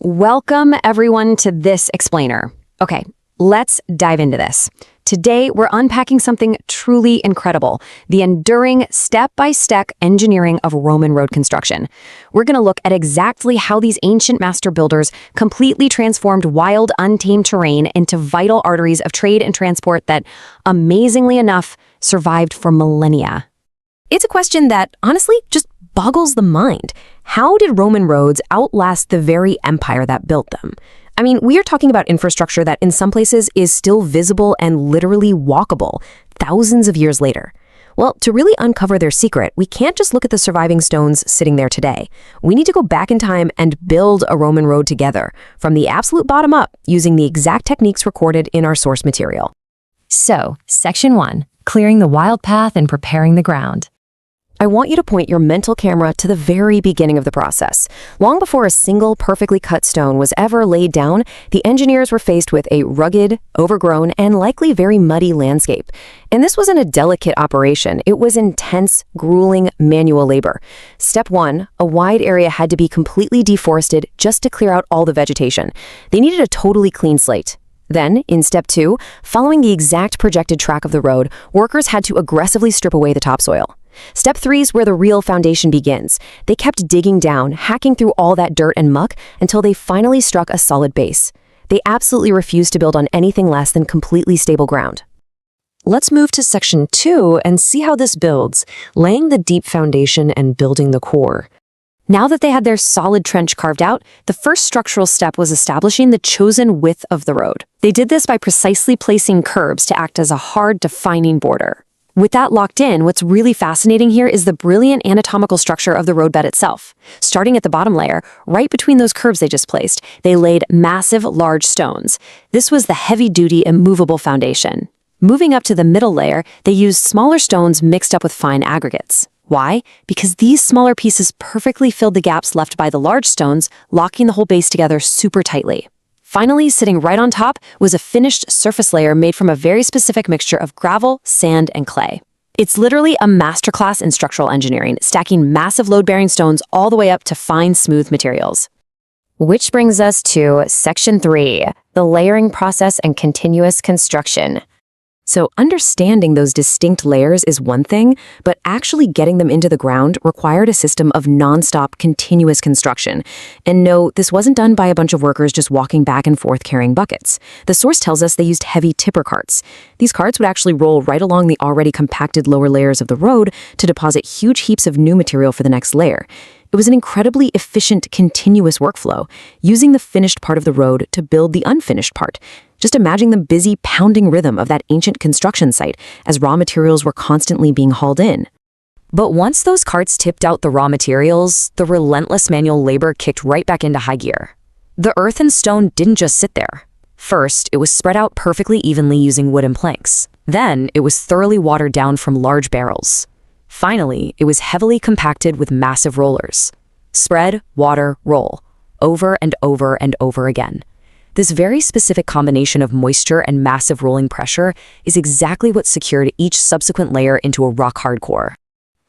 Welcome, everyone, to this explainer. Okay, let's dive into this. Today, we're unpacking something truly incredible, the enduring step-by-step engineering of Roman road construction. We're going to look at exactly how these ancient master builders completely transformed wild, untamed terrain into vital arteries of trade and transport that, amazingly enough, survived for millennia. It's a question that, honestly, just boggles the mind. How did Roman roads outlast the very empire that built them? I mean, we are talking about infrastructure that in some places is still visible and literally walkable thousands of years later. Well, to really uncover their secret, we can't just look at the surviving stones sitting there today. We need to go back in time and build a Roman road together, from the absolute bottom up, using the exact techniques recorded in our source material. So, Section 1, clearing the wild path and preparing the ground. I want you to point your mental camera to the very beginning of the process. Long before a single perfectly cut stone was ever laid down, the engineers were faced with a rugged, overgrown, and likely very muddy landscape. And this wasn't a delicate operation. It was intense, grueling manual labor. Step 1, a wide area had to be completely deforested just to clear out all the vegetation. They needed a totally clean slate. Then, in Step 2, following the exact projected track of the road, workers had to aggressively strip away the topsoil. Step 3 is where the real foundation begins. They kept digging down, hacking through all that dirt and muck until they finally struck a solid base. They absolutely refused to build on anything less than completely stable ground. Let's move to Section 2 and see how this builds, laying the deep foundation and building the core. Now that they had their solid trench carved out, the first structural step was establishing the chosen width of the road. They did this by precisely placing curbs to act as a hard, defining border. With that locked in, what's really fascinating here is the brilliant anatomical structure of the roadbed itself. Starting at the bottom layer, right between those curbs they just placed, they laid massive, large stones. This was the heavy-duty, immovable foundation. Moving up to the middle layer, they used smaller stones mixed up with fine aggregates. Why? Because these smaller pieces perfectly filled the gaps left by the large stones, locking the whole base together super tightly. Finally, sitting right on top was a finished surface layer made from a very specific mixture of gravel, sand, and clay. It's literally a masterclass in structural engineering, stacking massive load-bearing stones all the way up to fine, smooth materials. Which brings us to Section 3, the layering process and continuous construction. So understanding those distinct layers is one thing, but actually getting them into the ground required a system of nonstop, continuous construction. And no, this wasn't done by a bunch of workers just walking back and forth carrying buckets. The source tells us they used heavy tipper carts. These carts would actually roll right along the already compacted lower layers of the road to deposit huge heaps of new material for the next layer. It was an incredibly efficient, continuous workflow, using the finished part of the road to build the unfinished part. Just imagine the busy, pounding rhythm of that ancient construction site as raw materials were constantly being hauled in. But once those carts tipped out the raw materials, the relentless manual labor kicked right back into high gear. The earth and stone didn't just sit there. First, it was spread out perfectly evenly using wooden planks. Then, it was thoroughly watered down from large barrels. Finally, it was heavily compacted with massive rollers. Spread, water, roll. Over and over and over again. This very specific combination of moisture and massive rolling pressure is exactly what secured each subsequent layer into a rock-hard core.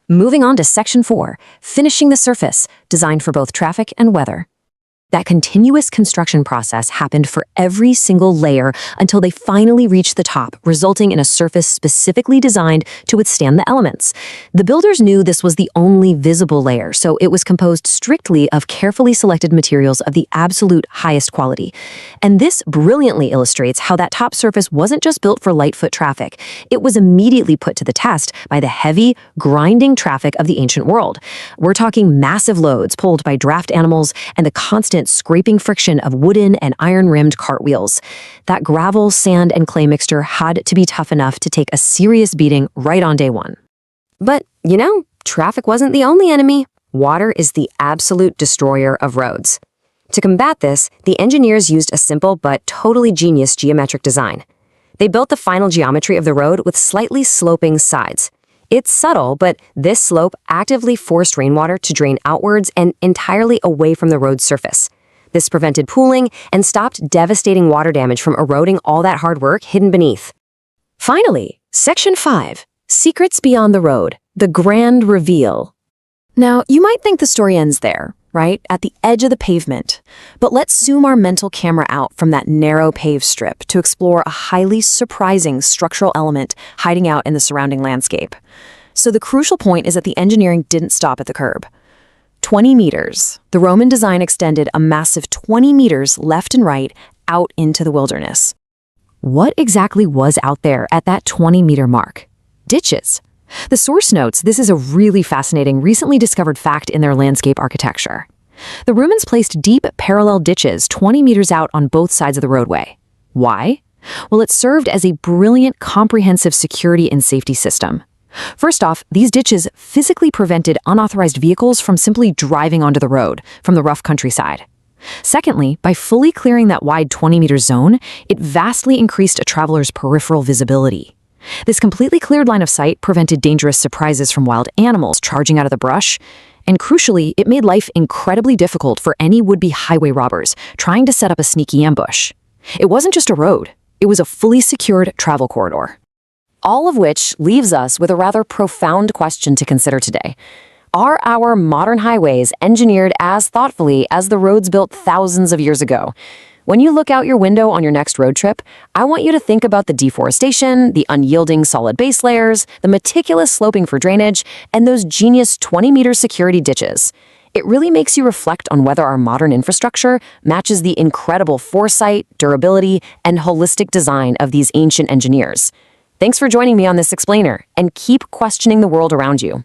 Moving on to Section 4, finishing the surface, designed for both traffic and weather. That continuous construction process happened for every single layer until they finally reached the top, resulting in a surface specifically designed to withstand the elements. The builders knew this was the only visible layer, so it was composed strictly of carefully selected materials of the absolute highest quality. And this brilliantly illustrates how that top surface wasn't just built for light foot traffic. It was immediately put to the test by the heavy, grinding traffic of the ancient world. We're talking massive loads pulled by draft animals and the constant scraping friction of wooden and iron-rimmed cartwheels. That gravel, sand, and clay mixture had to be tough enough to take a serious beating right on day one. But, traffic wasn't the only enemy. Water is the absolute destroyer of roads. To combat this, the engineers used a simple but totally genius geometric design. They built the final geometry of the road with slightly sloping sides. It's subtle, but this slope actively forced rainwater to drain outwards and entirely away from the road's surface. This prevented pooling and stopped devastating water damage from eroding all that hard work hidden beneath. Finally, Section 5, Secrets Beyond the Road, the Grand Reveal. Now, you might think the story ends there. right, at the edge of the pavement. But let's zoom our mental camera out from that narrow paved strip to explore a highly surprising structural element hiding out in the surrounding landscape. So the crucial point is that the engineering didn't stop at the curb. 20 meters. The Roman design extended a massive 20 meters left and right out into the wilderness. What exactly was out there at that 20-meter mark? Ditches. The source notes this is a really fascinating, recently discovered fact in their landscape architecture. The Romans placed deep, parallel ditches 20 meters out on both sides of the roadway. Why? Well, it served as a brilliant, comprehensive security and safety system. First off, these ditches physically prevented unauthorized vehicles from simply driving onto the road from the rough countryside. Secondly, by fully clearing that wide 20-meter zone, it vastly increased a traveler's peripheral visibility. This completely cleared line of sight prevented dangerous surprises from wild animals charging out of the brush, and crucially, it made life incredibly difficult for any would-be highway robbers trying to set up a sneaky ambush. It wasn't just a road, it was a fully secured travel corridor. All of which leaves us with a rather profound question to consider today. Are our modern highways engineered as thoughtfully as the roads built thousands of years ago? When you look out your window on your next road trip, I want you to think about the deforestation, the unyielding solid base layers, the meticulous sloping for drainage, and those genius 20-meter security ditches. It really makes you reflect on whether our modern infrastructure matches the incredible foresight, durability, and holistic design of these ancient engineers. Thanks for joining me on this explainer, and keep questioning the world around you.